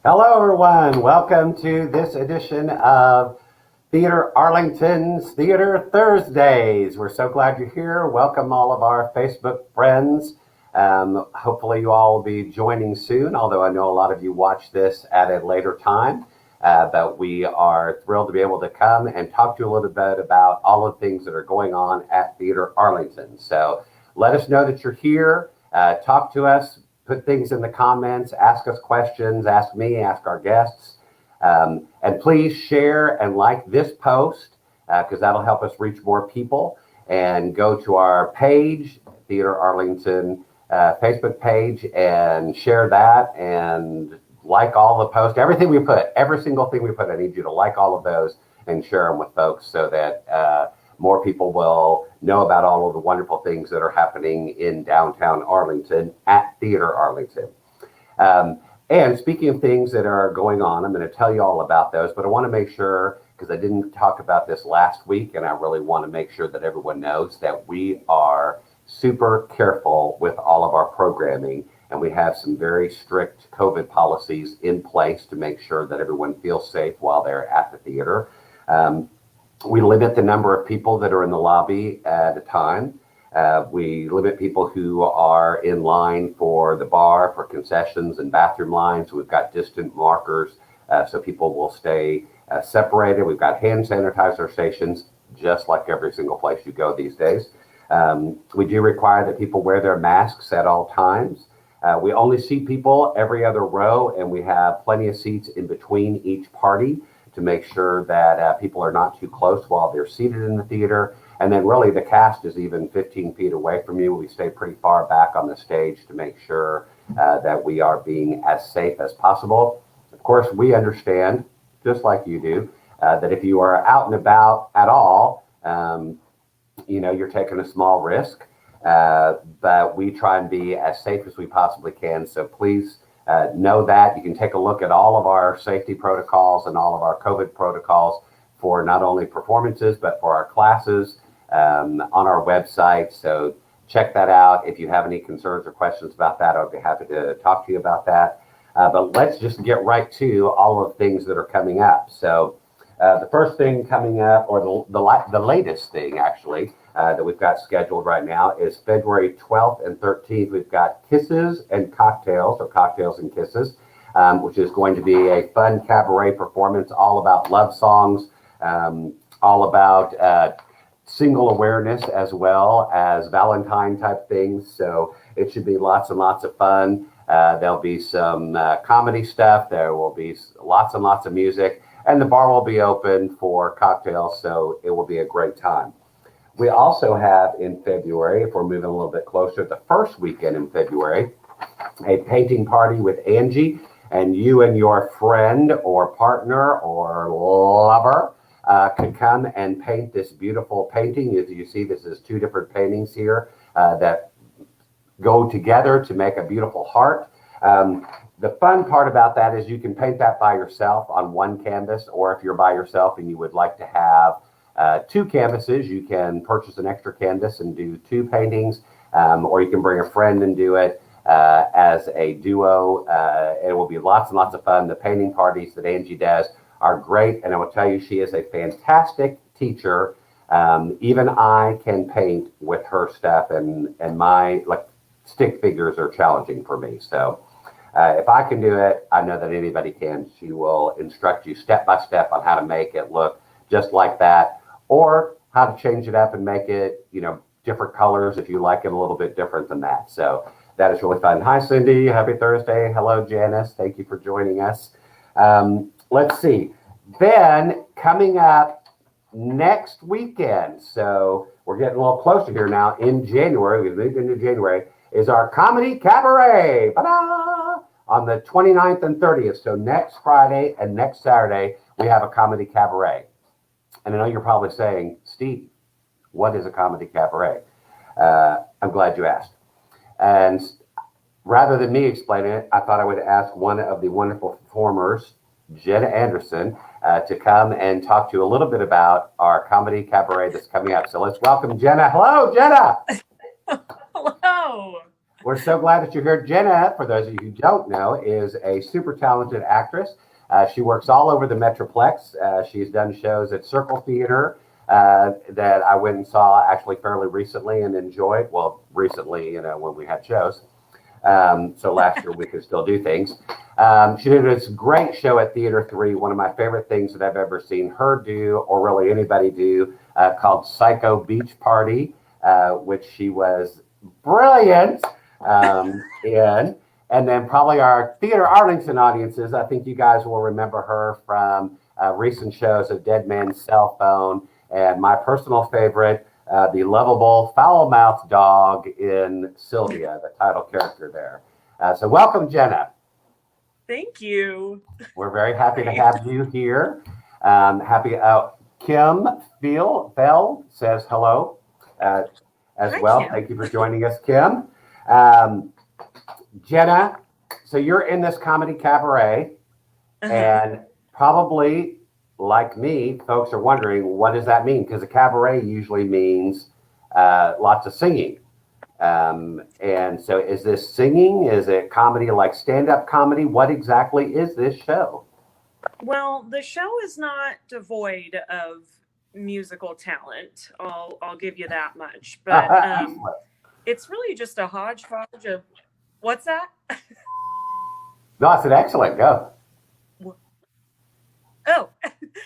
Hello, everyone. Welcome to this edition of Theater Arlington's Theater Thursdays. We're so glad you're here. Welcome all of our Facebook friends. Hopefully, you all will be joining soon, although I know a lot of you watch this at a later time. But we are thrilled to be able to come and talk to you a little bit about all of the things that are going on at Theater Arlington. So let us know that you're here. Talk to us, put things in the comments, ask us questions, ask me, ask our guests. And please share and like this post because that'll help us reach more people. And go to our page, Theater Arlington Facebook page, and share that and like all the posts, everything we put, every single thing we put. I need you to like all of those and share them with folks so that more people will know about all of the wonderful things that are happening in downtown Arlington at Theater Arlington. And speaking of things that are going on, I'm going to tell you all about those, but I want to make sure, because I didn't talk about this last week, and I really want to make sure that everyone knows that we are super careful with all of our programming, and we have some very strict COVID policies in place to make sure that everyone feels safe while they're at the theater. We limit the number of people that are in the lobby at a time. We limit people who are in line for the bar, for concessions and bathroom lines. We've got distant markers so people will stay separated. We've got hand sanitizer stations, just like every single place you go these days. We do require that people wear their masks at all times. We only seat people every other row, and we have plenty of seats in between each party to make sure that people are not too close while they're seated in the theater. And then really the cast is even 15 feet away from you. We stay pretty far back on the stage to make sure that we are being as safe as possible. Of course, we understand, just like you do, that if you are out and about at all, you're taking a small risk. But we try and be as safe as we possibly can. So please know that. You can take a look at all of our safety protocols and all of our COVID protocols for not only performances, but for our classes on our website. So check that out. If you have any concerns or questions about that, I'd be happy to talk to you about that. But let's just get right to all of the things that are coming up. So the first thing coming up, or the latest thing actually, that we've got scheduled right now is February 12th and 13th. We've got Kisses and Cocktails, or Cocktails and Kisses, which is going to be a fun cabaret performance all about love songs, all about single awareness as well as Valentine type things. So it should be lots and lots of fun. There'll be some comedy stuff. There will be lots and lots of music, and the bar will be open for cocktails. So it will be a great time. We also have in February, if we're moving a little bit closer, the first weekend in February, a painting party with Angie, and you and your friend or partner or lover could come and paint this beautiful painting. As you see, this is two different paintings here that go together to make a beautiful heart. The fun part about that is you can paint that by yourself on one canvas, or if you're by yourself and you would like to have two canvases, you can purchase an extra canvas and do two paintings, or you can bring a friend and do it as a duo. It will be lots and lots of fun. The painting parties that Angie does are great, and I will tell you, she is a fantastic teacher. Even I can paint with her stuff, and my stick figures are challenging for me. So if I can do it, I know that anybody can. She will instruct you step by step on how to make it look just like that, or how to change it up and make it, different colors if you like it a little bit different than that. So that is really fun. Hi, Cindy. Happy Thursday. Hello, Janice. Thank you for joining us. Let's see. Then coming up next weekend, so we're getting a little closer here now in January, we've moved into January, is our Comedy Cabaret. Ta-da! On the 29th and 30th. So next Friday and next Saturday, we have a Comedy Cabaret. And I know you're probably saying, Steve, what is a comedy cabaret? I'm glad you asked. And rather than me explaining it, I thought I would ask one of the wonderful performers, Jenna Anderson, to come and talk to you a little bit about our comedy cabaret that's coming up. So let's welcome Jenna. Hello, Jenna. Hello. We're so glad that you're here. Jenna, for those of you who don't know, is a super talented actress. She works all over the Metroplex. She's done shows at Circle Theater that I went and saw actually fairly recently and enjoyed. Well, recently, when we had shows. So last year we could still do things. She did this great show at Theater 3, one of my favorite things that I've ever seen her do, or really anybody do, called Psycho Beach Party, which she was brilliant in. And then probably our Theater Arlington audiences, I think you guys will remember her from recent shows of Dead Man's Cell Phone, and my personal favorite, the lovable foul-mouthed dog in Sylvia, the title character there. So welcome, Jenna. Thank you. We're very happy to have you here. Kim Fell says hello as Hi, well. Kim. Thank you for joining us, Kim. Jenna, so you're in this comedy cabaret, and probably like me, folks are wondering, what does that mean? Because a cabaret usually means lots of singing. And so is this singing? Is it comedy like stand-up comedy? What exactly is this show? Well, the show is not devoid of musical talent. I'll give you that much. But it's really just a hodgepodge of what's that? No, I said excellent. Go. Oh,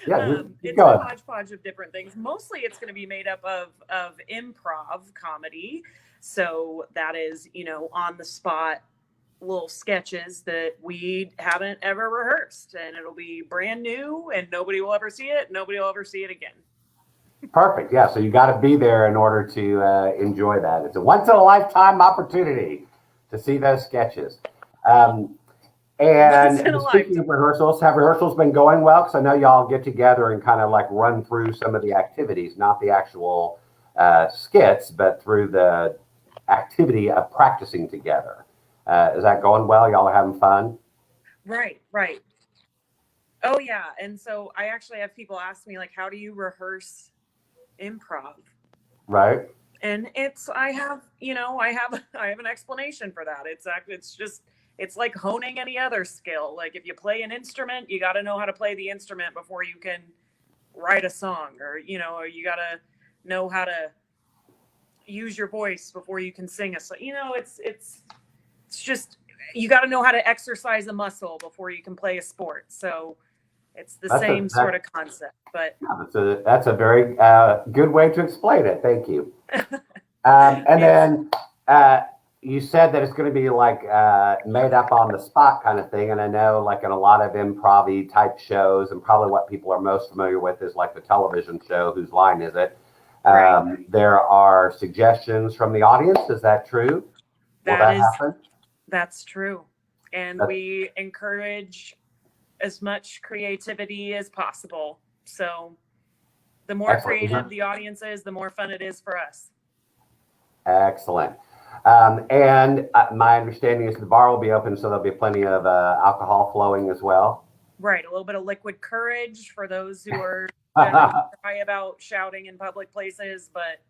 Yeah, it's a hodgepodge of different things. Mostly it's going to be made up of improv comedy. So that is, on the spot little sketches that we haven't ever rehearsed. And it'll be brand new and nobody will ever see it. Nobody will ever see it again. Perfect. Yeah. So you got to be there in order to enjoy that. It's a once in a lifetime opportunity to see those sketches. And speaking of rehearsals, have rehearsals been going well? Because I know y'all get together and kind of like run through some of the activities, not the actual skits, but through the activity of practicing together. Is that going well? Y'all are having fun? Right. Oh, yeah. And so I actually have people ask me, like, how do you rehearse improv? Right. And I have an explanation for that. It's like honing any other skill. Like if you play an instrument, you got to know how to play the instrument before you can write a song, or you got to know how to use your voice before you can sing a song. It's just, you got to know how to exercise a muscle before you can play a sport. So it's the same sort of concept, but yeah, that's a very good way to explain it. Thank you. And then you said that it's going to be like made up on the spot kind of thing. And I know like in a lot of improv-y type shows, and probably what people are most familiar with is like the television show, Whose Line Is It? Right. There are suggestions from the audience. Is that true? Will that happen? That's true. And we encourage as much creativity as possible. So the more creative the audience is, the more fun it is for us. Excellent. And my understanding is the bar will be open, so there'll be plenty of alcohol flowing as well. Right. A little bit of liquid courage for those who are shy about shouting in public places, but...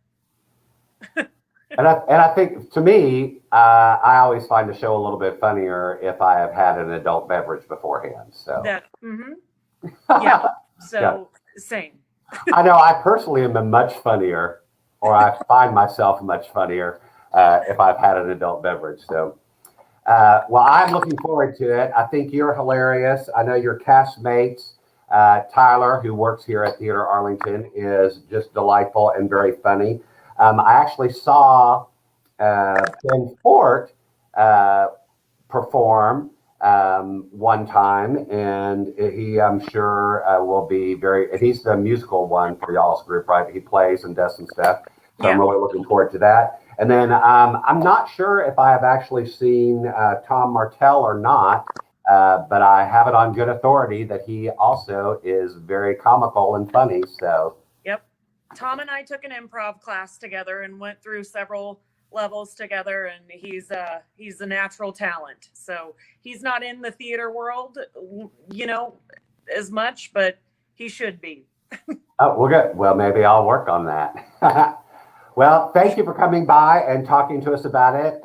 And I think, to me, I always find the show a little bit funnier if I have had an adult beverage beforehand. So yeah. So yeah. Same. I know I personally am much funnier, or I find myself much funnier if I've had an adult beverage. So, well, I'm looking forward to it. I think you're hilarious. I know your castmates, Tyler, who works here at Theater Arlington, is just delightful and very funny. I actually saw Ben Fort perform one time, and he, I'm sure, will be he's the musical one for y'all's group, right? He plays and does some stuff. So yeah. I'm really looking forward to that. And then I'm not sure if I have actually seen Tom Martell or not, but I have it on good authority that he also is very comical and funny. So. Yep. Tom and I took an improv class together and went through several levels together, and he's a natural talent. So he's not in the theater world, as much, but he should be. Oh, well, good. Well, maybe I'll work on that. Well, thank you for coming by and talking to us about it.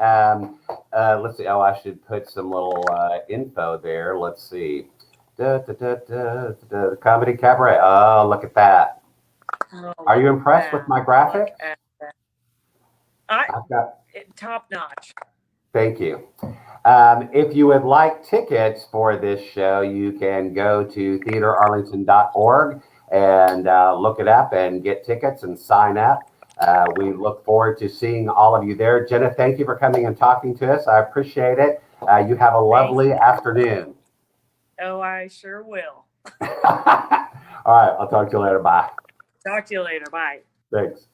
Let's see. Oh, I should put some little info there. Let's see. Comedy Cabaret. Oh, look at that. Oh, Are you impressed with that. my graphic? I've got. Top notch. Thank you. If you would like tickets for this show, you can go to theaterarlington.org and look it up and get tickets and sign up. We look forward to seeing all of you there. Jenna, thank you for coming and talking to us. I appreciate it. You have a lovely afternoon. Oh, I sure will. All right. I'll talk to you later. Bye. Talk to you later. Bye. Thanks.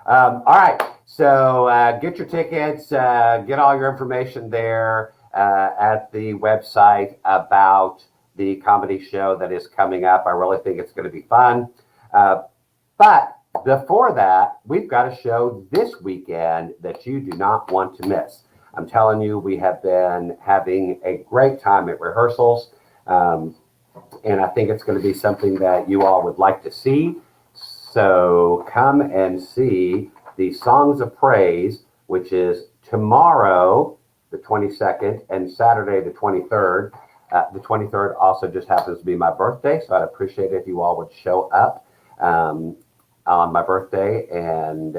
All right. So get your tickets, get all your information there at the website about the comedy show that is coming up. I really think it's going to be fun. But before that, we've got a show this weekend that you do not want to miss. I'm telling you, we have been having a great time at rehearsals. And I think it's going to be something that you all would like to see. So come and see the Songs of Praise, which is tomorrow, the 22nd, and Saturday, the 23rd. The 23rd also just happens to be my birthday, so I'd appreciate it if you all would show up on my birthday and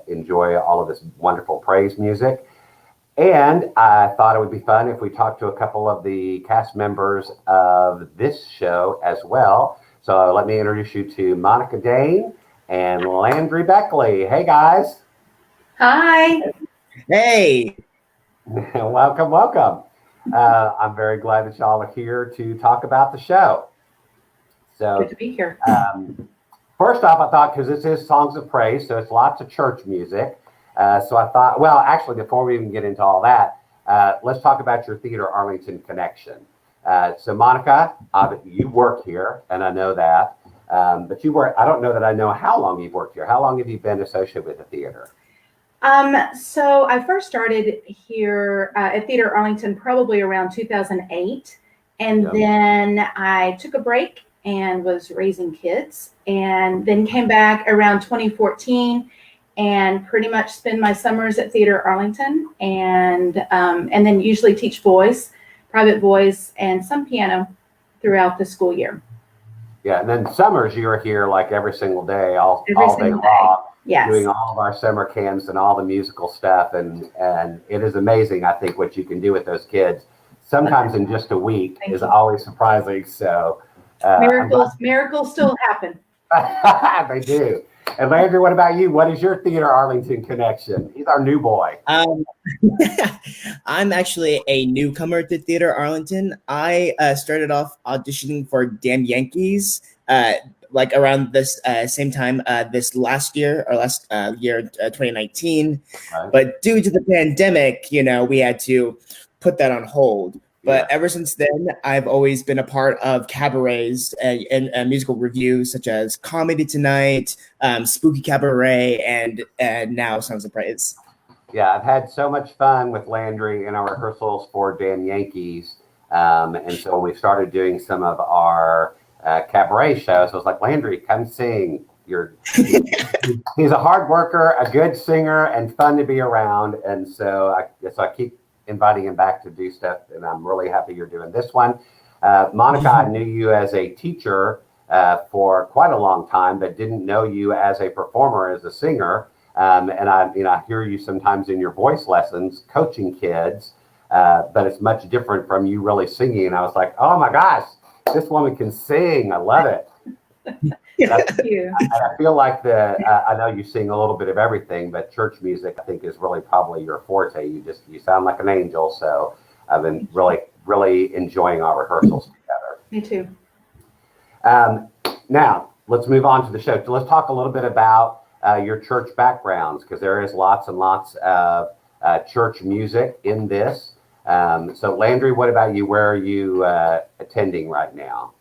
enjoy all of this wonderful praise music. And I thought it would be fun if we talked to a couple of the cast members of this show as well. So let me introduce you to Monica Dane and Landry Beckley. Hey, guys. Hi. Hey. Welcome, welcome. I'm very glad that y'all are here to talk about the show. So good to be here. First off, I thought, because this is Songs of Praise, so it's lots of church music. So I thought, well, actually, before we even get into all that, let's talk about your Theater Arlington connection. So Monica, you work here, and I know that. But you work, I don't know that I know how long you've worked here. How long have you been associated with the theater? So I first started here at Theater Arlington probably around 2008. And then I took a break and was raising kids, and then came back around 2014 and pretty much spend my summers at Theater Arlington, and then usually teach voice, private voice, and some piano throughout the school year. Yeah, and then summers you are here like every single day, all day long, yes, doing all of our summer camps and all the musical stuff, and it is amazing, I think, what you can do with those kids. Sometimes in just a week is always surprising. So miracles still happen. They do. And Landry, what about you? What is your Theater Arlington connection? He's our new boy. I'm actually a newcomer to Theater Arlington. I started off auditioning for Damn Yankees, like around this same time this last year, 2019. Right. But due to the pandemic, we had to put that on hold. But ever since then, I've always been a part of cabarets and musical reviews such as Comedy Tonight, Spooky Cabaret, and now Songs of Praise. Yeah, I've had so much fun with Landry in our rehearsals for Damn Yankees. And so when we started doing some of our cabaret shows, I was like, Landry, come sing. He's a hard worker, a good singer, and fun to be around. And so I keep inviting him back to do stuff, and I'm really happy you're doing this one. Monica, I knew you as a teacher for quite a long time, but didn't know you as a performer, as a singer. And I hear you sometimes in your voice lessons coaching kids, but it's much different from you really singing. And I was like, oh my gosh, this woman can sing. I love it. Thank you. I feel like I know you sing a little bit of everything, but church music, I think, is really probably your forte. You sound like an angel. So I've been really, really enjoying our rehearsals together. Me too. Now, let's move on to the show. So let's talk a little bit about your church backgrounds, because there is lots and lots of church music in this. So Landry, what about you? Where are you attending right now?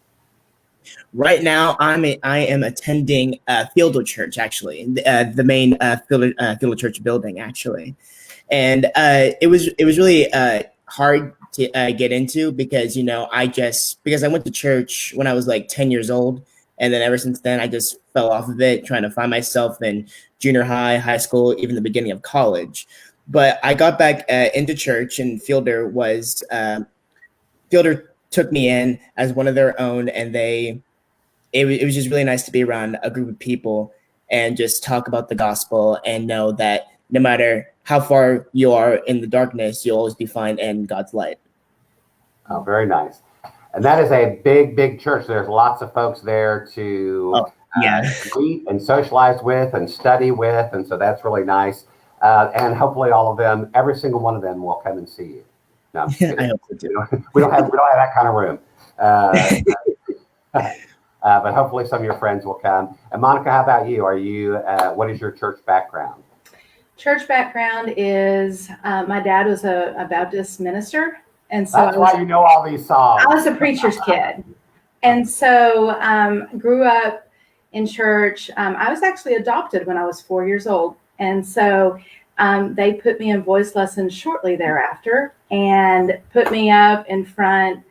Right now, I am attending Fielder Church, actually, the main Fielder Church building, actually, and it was really hard to get into because I went to church when I was like 10 years old, and then ever since then I just fell off of it, trying to find myself in junior high, high school, even the beginning of college. But I got back into church, and Fielder took me in as one of their own, and it was just really nice to be around a group of people and just talk about the gospel and know that no matter how far you are in the darkness, you'll always be fine in God's light. Oh, very nice. And that is a big, big church. There's lots of folks there to meet and socialize with and study with. And so that's really nice. And hopefully all of them, every single one of them will come and see you. No, I'm just kidding. I hope so too. We don't have that kind of room. But hopefully some of your friends will come. And Monica, how about you? What is your church background? Church background is my dad was a Baptist minister. And so that's why you know all these songs. I was a preacher's kid. And so grew up in church. I was actually adopted when I was 4 years old. And so they put me in voice lessons shortly thereafter and put me up in front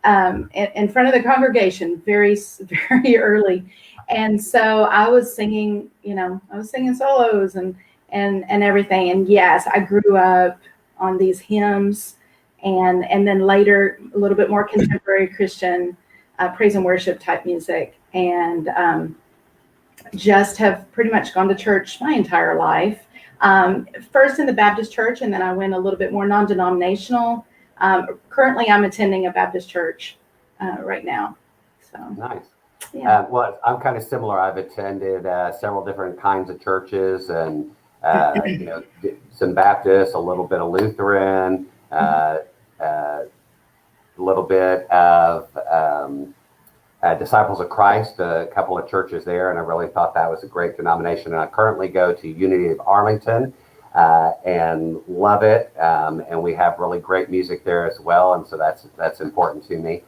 of the congregation very, very early. And so I was singing, solos and everything. And yes, I grew up on these hymns and then later a little bit more contemporary Christian praise and worship type music. And just have pretty much gone to church my entire life. First in the Baptist church, and then I went a little bit more non-denominational. Currently, I'm attending a Baptist church right now. So nice. Yeah. Well, I'm kind of similar. I've attended several different kinds of churches, and some Baptist, a little bit of Lutheran, a little bit of Disciples of Christ, a couple of churches there, and I really thought that was a great denomination. And I currently go to Unity of Arlington and love it. And we have really great music there as well, and so that's important to me.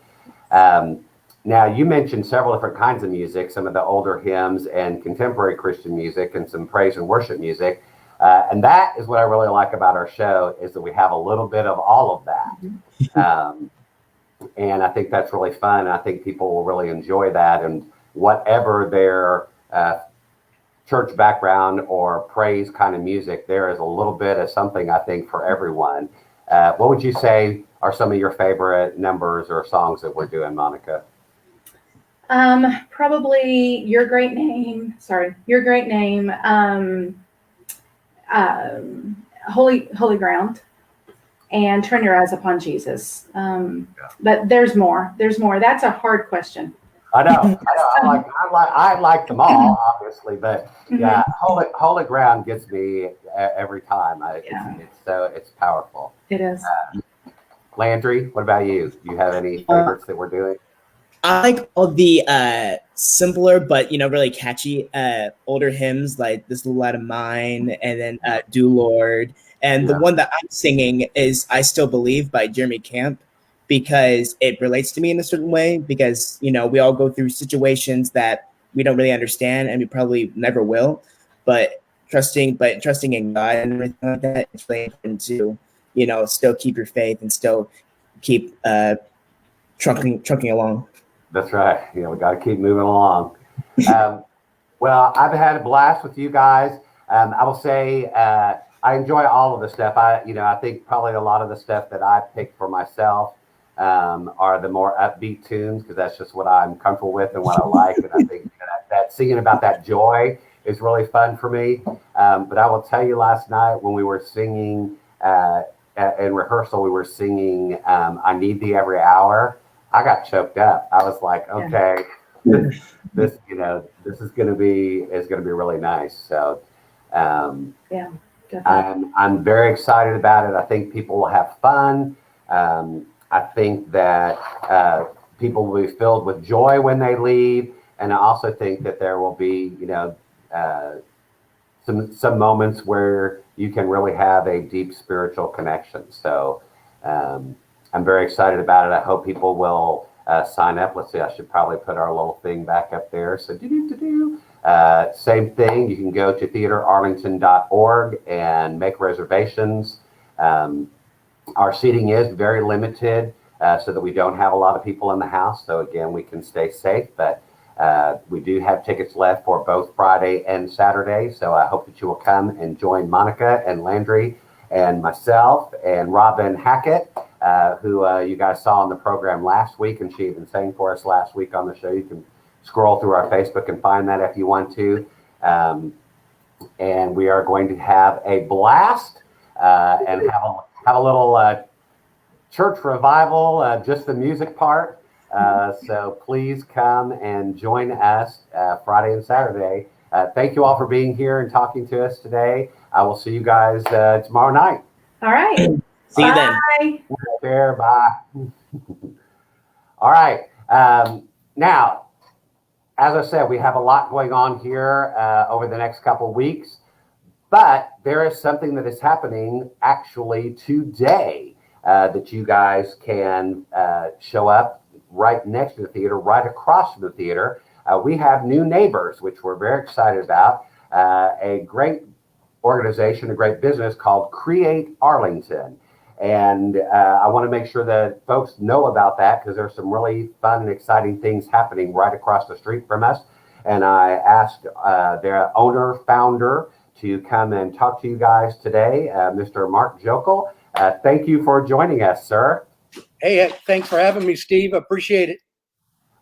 Now, you mentioned several different kinds of music, some of the older hymns and contemporary Christian music and some praise and worship music. And that is what I really like about our show, is that we have a little bit of all of that. And I think that's really fun. And I think people will really enjoy that. And whatever their church background or praise kind of music, there is a little bit of something, I think, for everyone. What would you say are some of your favorite numbers or songs that we're doing, Monica? Probably Your Great Name. Holy Ground. And Turn Your Eyes Upon Jesus. But there's more. That's a hard question. I know. I like them all, obviously, but yeah, Holy Ground gets me every time. It's powerful. It is. Landry, what about you? Do you have any favorites that we're doing? I like all the simpler but really catchy older hymns, like This Little Light of Mine, and then Do Lord. And the one that I'm singing is I Still Believe by Jeremy Camp, because it relates to me in a certain way, because, we all go through situations that we don't really understand and we probably never will, but trusting in God and everything like that, it's really important to, still keep your faith and still keep trucking along. That's right. We got to keep moving along. Well, I've had a blast with you guys. I will say, I enjoy all of the stuff. I think probably a lot of the stuff that I picked for myself are the more upbeat tunes, because that's just what I'm comfortable with and what I like. And I think that singing about that joy is really fun for me. But I will tell you, last night when we were singing in rehearsal, we were singing I Need Thee Every Hour. I got choked up. I was like, okay, this is going to be really nice. So I'm very excited about it. I think people will have fun. I think that people will be filled with joy when they leave. And I also think that there will be, some moments where you can really have a deep spiritual connection. So I'm very excited about it. I hope people will sign up. Let's see, I should probably put our little thing back up there. So same thing. You can go to theaterarlington.org and make reservations. Our seating is very limited so that we don't have a lot of people in the house. So again, we can stay safe. But We do have tickets left for both Friday and Saturday, so I hope that you will come and join Monica and Landry and myself and Robin Hackett, who you guys saw on the program last week, and she even sang for us last week on the show. You can scroll through our Facebook and find that if you want to. And we are going to have a blast and have a little church revival, just the music part. So please come and join us Friday and Saturday. Thank you all for being here and talking to us today. I will see you guys tomorrow night. All right. See you then. Bye. Fair, bye. All right. Now, as I said, we have a lot going on here over the next couple of weeks, but there is something that is happening actually today that you guys can show up right next to the theater, right across from the theater. We have new neighbors, which we're very excited about. A great organization, a great business called Create Arlington. And I want to make sure that folks know about that, because there's some really fun and exciting things happening right across the street from us. And I asked their owner, founder, to come and talk to you guys today, Mr. Mark Jokel. Thank you for joining us, sir. Hey, thanks for having me, Steve. Appreciate it.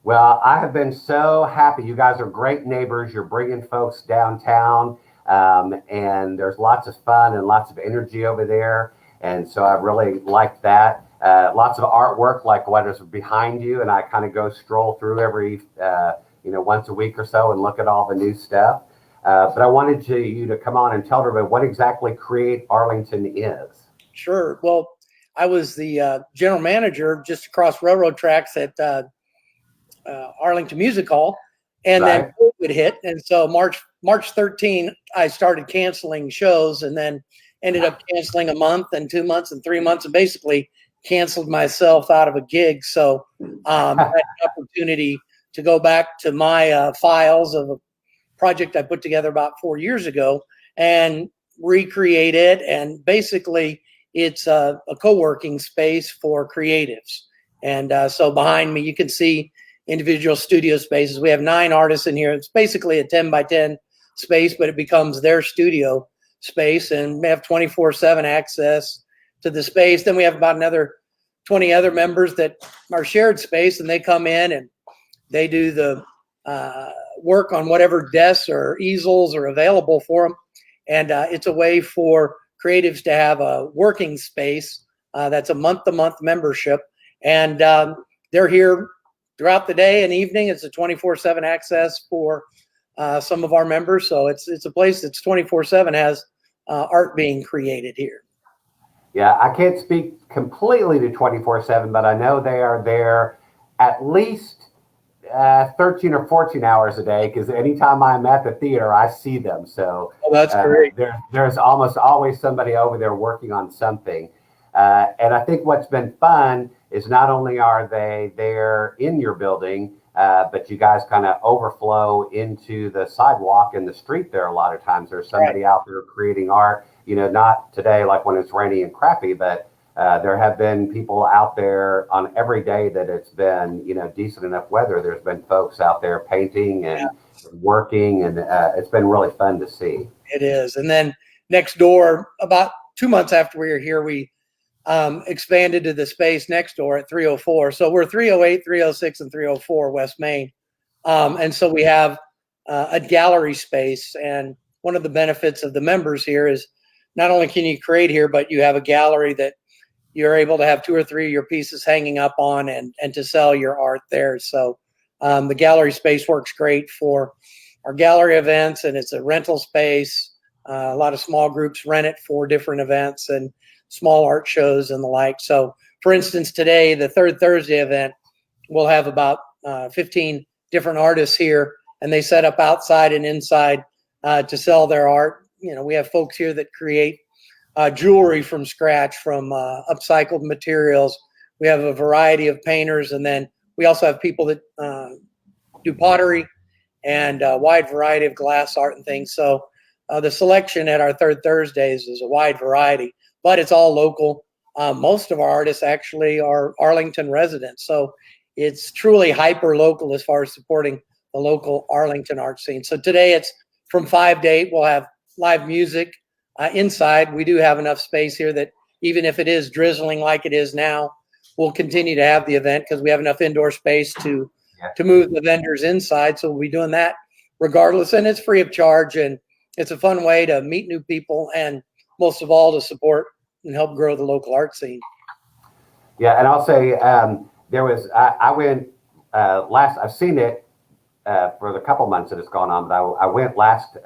Well, I have been so happy. You guys are great neighbors. You're bringing folks downtown, and there's lots of fun and lots of energy over there. And so I really liked that. Lots of artwork like what is behind you. And I kind of go stroll through every, once a week or so and look at all the new stuff. But I wanted you to come on and tell everybody what exactly Create Arlington is. Sure. Well, I was the general manager just across railroad tracks at Arlington Music Hall, and Right. then COVID hit, and so March 13, I started canceling shows, and then ended up canceling a month and 2 months and 3 months, and basically canceled myself out of a gig. So I had an opportunity to go back to my files of a project I put together about 4 years ago and recreate it, and basically it's a co-working space for creatives. And so behind me, you can see individual studio spaces. We have 9 artists in here. It's basically a 10 by 10 space, but it becomes their studio space, and we have 24/7 access to the space. Then we have about another 20 other members that are shared space, and they come in and they do the work on whatever desks or easels are available for them. And it's a way for creatives to have a working space that's a month-to-month membership. And they're here throughout the day and evening. It's a 24/7 access for some of our members. So it's a place that's 24/7 has art being created here. Yeah, I can't speak completely to 24/7, but I know they are there at least 13 or 14 hours a day, because anytime I'm at the theater, I see them. So That's great. There's almost always somebody over there working on something. And I think what's been fun is not only are they there in your building, but you guys kind of overflow into the sidewalk and the street there. A lot of times there's somebody out there creating art, not today, like when it's rainy and crappy, but there have been people out there on every day that it's been, decent enough weather. There's been folks out there painting and working, and it's been really fun to see. It is. And then next door, about 2 months after we were here, we expanded to the space next door at 304. So we're 308, 306, and 304 West Main. And so we have a gallery space. And one of the benefits of the members here is not only can you create here, but you have a gallery that you're able to have 2 or 3 of your pieces hanging up on and to sell your art there. So the gallery space works great for our gallery events, and it's a rental space. A lot of small groups rent it for different events and small art shows and the like. So for instance, today, the third Thursday event, we'll have about 15 different artists here, and they set up outside and inside to sell their art. We have folks here that create jewelry from scratch, from upcycled materials. We have a variety of painters, and then we also have people that do pottery and a wide variety of glass art and things. So the selection at our third Thursdays is a wide variety, but it's all local. Most of our artists actually are Arlington residents, so it's truly hyper local as far as supporting the local Arlington art scene. So today it's from 5 to 8. We'll have live music inside. We do have enough space here that even if it is drizzling like it is now, we'll continue to have the event because we have enough indoor space to move the vendors inside. So we'll be doing that regardless. And it's free of charge. And it's a fun way to meet new people and most of all to support and help grow the local art scene. Yeah, and I'll say I went I've seen it for the couple months that it's gone on, but I went last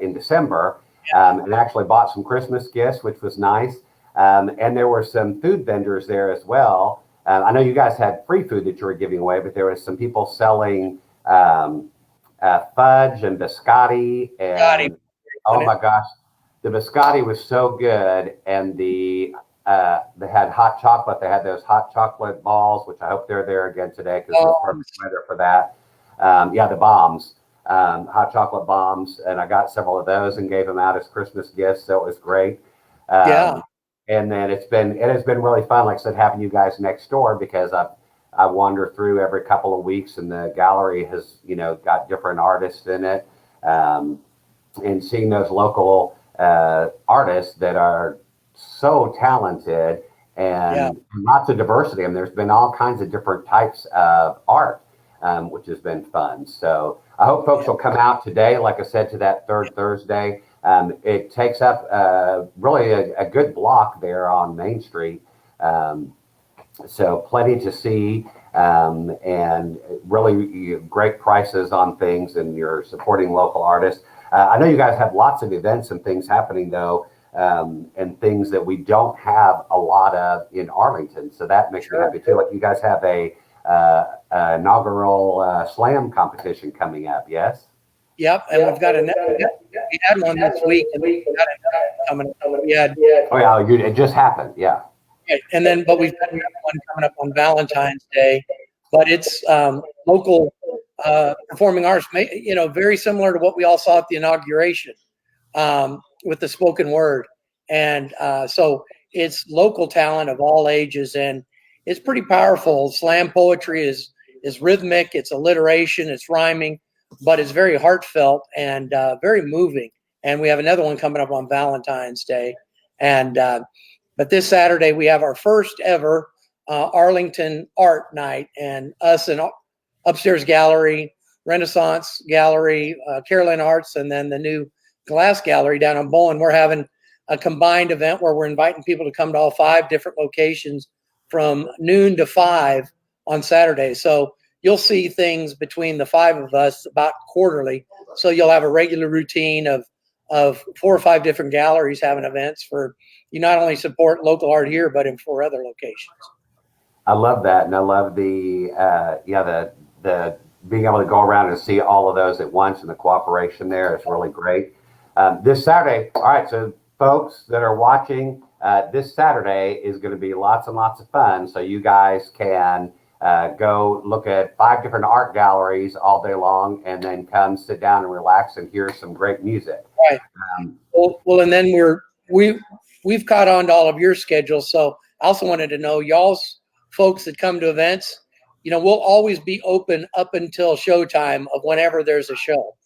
in December and actually bought some Christmas gifts, which was nice. And there were some food vendors there as well. I know you guys had free food that you were giving away, but there was some people selling fudge and biscotti. And oh my gosh, the biscotti was so good. And they had hot chocolate. They had those hot chocolate balls, which I hope they're there again today because it's perfect weather for that. The bombs, hot chocolate bombs. And I got several of those and gave them out as Christmas gifts. So it was great. And then it has been really fun, like I said, having you guys next door because I wander through every couple of weeks and the gallery has, got different artists in it. And seeing those local artists that are so talented and lots of diversity. I mean, there's been all kinds of different types of art, which has been fun. So I hope folks will come out today, like I said, to that third Thursday. It takes up really a good block there on Main Street. So plenty to see and really great prices on things, and you're supporting local artists. I know you guys have lots of events and things happening, though, and things that we don't have a lot of in Arlington. So that makes me happy, too. Like you guys have a inaugural slam competition coming up, yes? Yep, and we've got we had one this week, and we got coming up. It just happened, yeah. Right. And then, but we've got one coming up on Valentine's Day, but it's local performing arts, very similar to what we all saw at the inauguration with the spoken word. And so it's local talent of all ages, and it's pretty powerful. Slam poetry is rhythmic, it's alliteration, it's rhyming, but it's very heartfelt and very moving. And we have another one coming up on Valentine's Day. And but this Saturday we have our first ever Arlington Art Night, and us and Upstairs Gallery, Renaissance Gallery, Carolina Arts, and then the new Glass Gallery down on Bowen. We're having a combined event where we're inviting people to come to all 5 different locations from noon to 5 on Saturday. So you'll see things between the 5 of us about quarterly. So you'll have a regular routine of 4 or 5 different galleries having events for you, not only support local art here, but in 4 other locations. I love that. And I love the being able to go around and see all of those at once, and the cooperation there is really great. This Saturday, all right, so folks that are watching, this Saturday is going to be lots and lots of fun. So you guys can go look at 5 different art galleries all day long, and then come sit down and relax and hear some great music. Right. Well, and then we've caught on to all of your schedules. So I also wanted to know y'all's folks that come to events. We'll always be open up until showtime of whenever there's a show.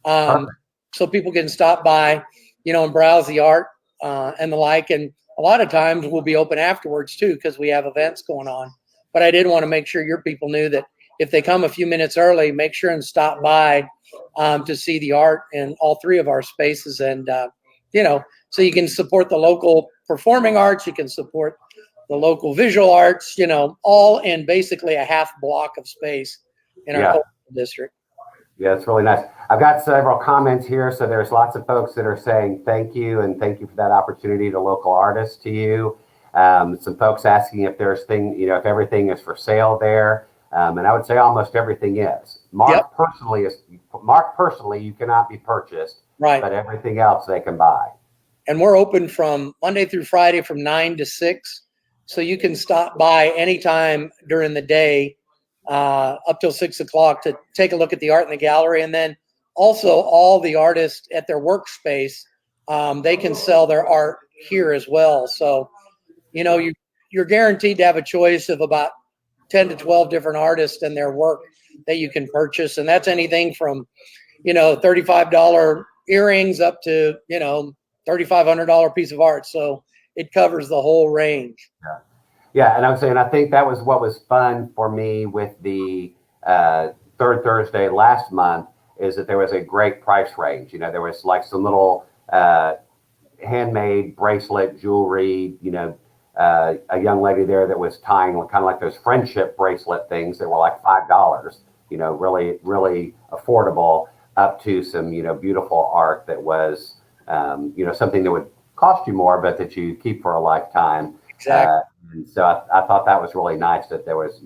So people can stop by, and browse the art and the like. And a lot of times we'll be open afterwards too, because we have events going on. But I did want to make sure your people knew that if they come a few minutes early, make sure and stop by to see the art in all 3 of our spaces. And, so you can support the local performing arts, you can support the local visual arts, all in basically a half block of space in our district. Yeah, it's really nice. I've got several comments here. So there's lots of folks that are saying thank you, and thank you for that opportunity to local artists to you. Some folks asking if there's if everything is for sale there. And I would say almost everything is. Mark personally, you cannot be purchased, right? But everything else they can buy. And we're open from Monday through Friday from 9 to 6. So you can stop by anytime during the day up till 6 o'clock to take a look at the art in the gallery. And then also all the artists at their workspace, they can sell their art here as well. So, you're guaranteed to have a choice of about 10 to 12 different artists and their work that you can purchase. And that's anything from, $35 earrings up to, $3,500 piece of art. So it covers the whole range. Yeah, and I was saying, I think that was what was fun for me with the third Thursday last month, is that there was a great price range. There was like some little handmade bracelet jewelry, a young lady there that was tying kind of like those friendship bracelet things that were like $5, really, really affordable, up to some, beautiful art that was, something that would cost you more, but that you keep for a lifetime. Exactly. And so I thought that was really nice that there was,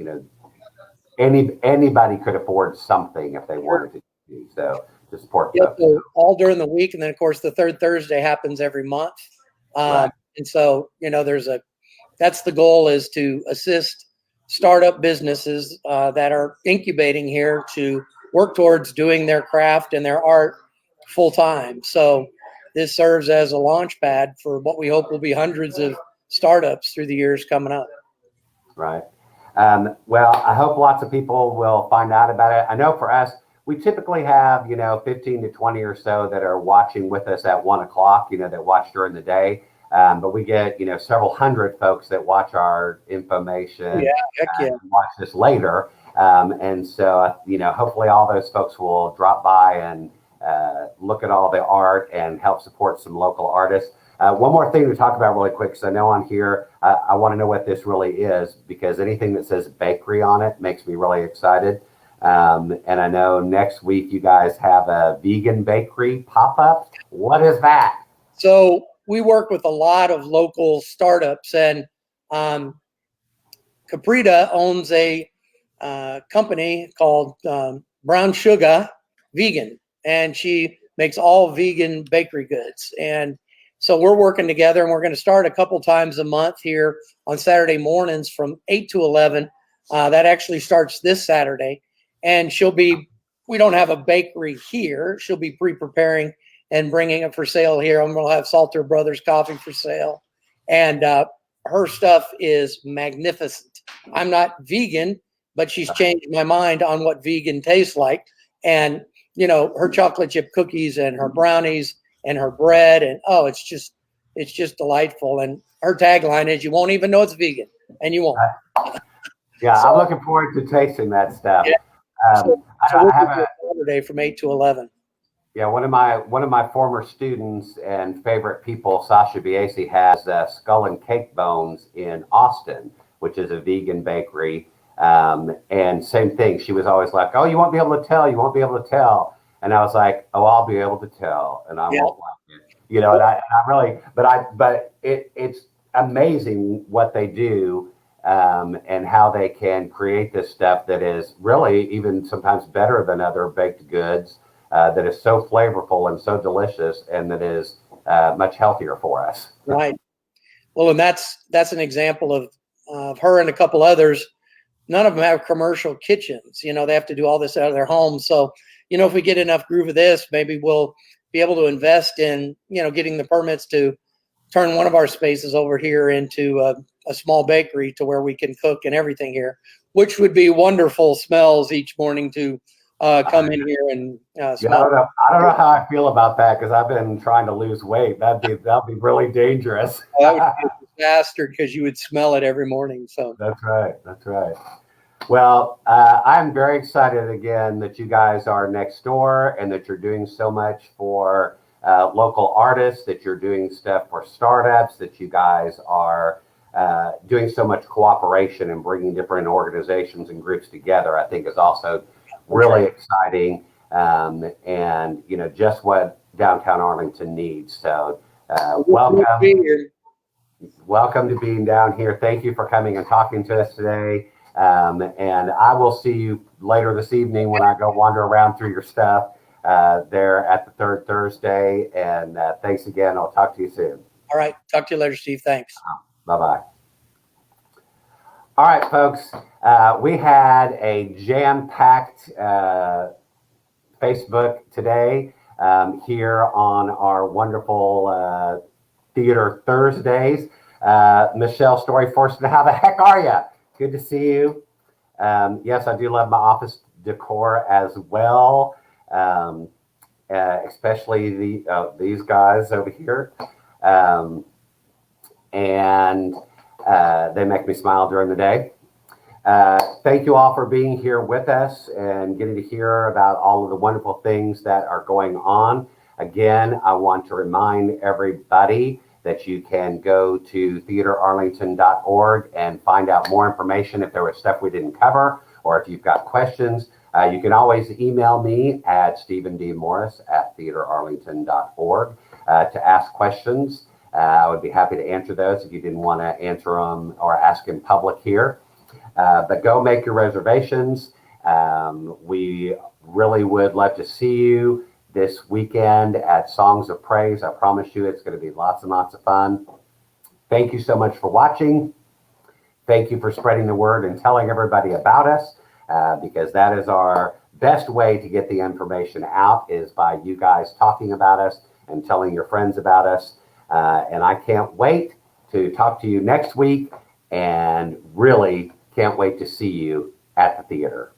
anybody could afford something if they wanted to do so to support folks. So all during the week, and then of course the third Thursday happens every month. Right. And so that's the goal, is to assist startup businesses that are incubating here to work towards doing their craft and their art full time. So this serves as a launch pad for what we hope will be hundreds of startups through the years coming up. Right. Well, I hope lots of people will find out about it. I know for us, we typically have, 15 to 20 or so that are watching with us at 1 o'clock, that watch during the day. But we get, several hundred folks that watch our information. Yeah, heck yeah. And watch this later. And so, hopefully all those folks will drop by and look at all the art and help support some local artists. One more thing to talk about really quick, because I know on here, I want to know what this really is, because anything that says bakery on it makes me really excited. And I know next week you guys have a vegan bakery pop-up. What is that? So we work with a lot of local startups, and Caprita owns a company called Brown Sugar Vegan, and she makes all vegan bakery goods. And so we're working together, and we're going to start a couple times a month here on Saturday mornings from 8 to 11. That actually starts this Saturday. And we don't have a bakery here. She'll be pre-preparing and bringing it for sale here. And we'll have Salter Brothers coffee for sale. And her stuff is magnificent. I'm not vegan, but she's changed my mind on what vegan tastes like. And, her chocolate chip cookies and her brownies and her bread, and it's just delightful. And her tagline is, "You won't even know it's vegan," and you won't. Yeah, so I'm looking forward to tasting that stuff. Yeah. So I have a Saturday from 8 to 11. Yeah, one of my former students and favorite people, Sasha Biasi, has Skull and Cake Bones in Austin, which is a vegan bakery. And same thing. She was always like, "Oh, you won't be able to tell. You won't be able to tell." And I was like, "Oh, I'll be able to tell, and I won't like it." And I really, but it's amazing what they do, and how they can create this stuff that is really even sometimes better than other baked goods, that is so flavorful and so delicious, and that is much healthier for us. Right. Well, and that's an example of her and a couple others. None of them have commercial kitchens. They have to do all this out of their homes. So, if we get enough groove of this, maybe we'll be able to invest in, getting the permits to turn one of our spaces over here into a small bakery, to where we can cook and everything here, which would be wonderful smells each morning to come in here and smell. Yeah, I don't know how I feel about that, because I've been trying to lose weight. That'd be really dangerous. That would be a disaster, because you would smell it every morning. So That's right. Well, I'm very excited again that you guys are next door, and that you're doing so much for local artists, that you're doing stuff for startups, that you guys are doing so much cooperation and bringing different organizations and groups together. I think is also really exciting, and just what downtown Arlington needs. So welcome to being down here. Thank you for coming and talking to us today. And I will see you later this evening when I go wander around through your stuff there at the third Thursday. And thanks again. I'll talk to you soon. All right. Talk to you later, Steve. Thanks. Bye-bye. All right, folks. We had a jam-packed Facebook today here on our wonderful Theater Thursdays. Michelle Story Forston, how the heck are you? Good to see you. Yes, I do love my office decor as well, especially these guys over here. And they make me smile during the day. Thank you all for being here with us and getting to hear about all of the wonderful things that are going on. Again, I want to remind everybody that you can go to theaterarlington.org and find out more information if there was stuff we didn't cover, or if you've got questions. You can always email me at stephendmorris@theaterarlington.org to ask questions. I would be happy to answer those if you didn't want to answer them or ask in public here. But go make your reservations. We really would love to see you this weekend at Songs of Praise. I promise you it's going to be lots and lots of fun. Thank you so much for watching. Thank you for spreading the word and telling everybody about us, because that is our best way to get the information out, is by you guys talking about us and telling your friends about us. And I can't wait to talk to you next week, and really can't wait to see you at the theater.